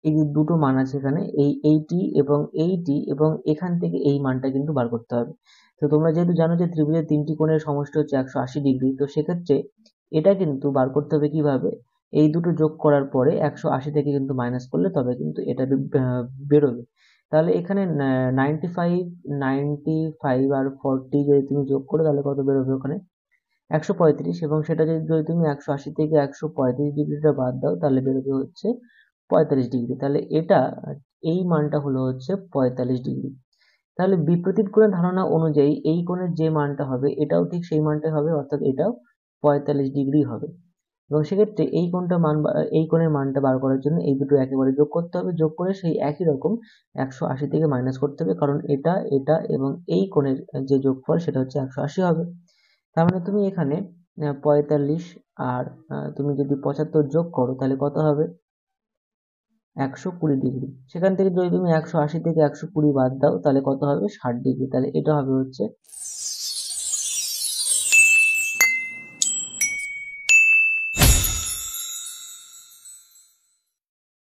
এই যে দুটো মান আছে এখানে, এই এইটি এবং এখান থেকে এই মানটা কিন্তু বার করতে হবে। তো তোমরা যেহেতু জানো যে ত্রিভুজের তিনটি কোণের সমষ্টি হচ্ছে 180°, তো সেক্ষেত্রে এটা কিন্তু বার করতে হবে কিভাবে, এই দুটো যোগ করার পরে 180 থেকে কিন্তু মাইনাস করলে তবে কিন্তু এটা বেরোবে। তাহলে এখানে 95, 95 আর 40 যদি তুমি যোগ করো তাহলে কত বেরোবে ওখানে 135, এবং সেটা যদি তুমি 180 থেকে 135°টা বাদ দাও তাহলে বেরোবে হচ্ছে 45°। তাহলে এটা, এই মানটা হলো হচ্ছে 45°। তাহলে বিপরীত কোণের ধারণা অনুযায়ী এই কোণের যে মানটা হবে এটাও ঠিক সেই মানটাই হবে, অর্থাৎ এটাও 45° হবে। এবং সেক্ষেত্রে এই কোণের মানটা বার করার জন্য এই দুটো একেবারে যোগ করতে হবে, যোগ করে সেই একই রকম 180 থেকে মাইনাস করতে হবে, কারণ এটা এটা এবং এই কোণের যে যোগফল সেটা হচ্ছে 180 হবে। তার মানে তুমি এখানে 45 আর তুমি যদি 75 যোগ করো তাহলে কত হবে 120°। সেখান থেকে যদি তুমি 180 থেকে 120 বাদ দাও তাহলে কত হবে 60°। তাহলে এটা হবে হচ্ছে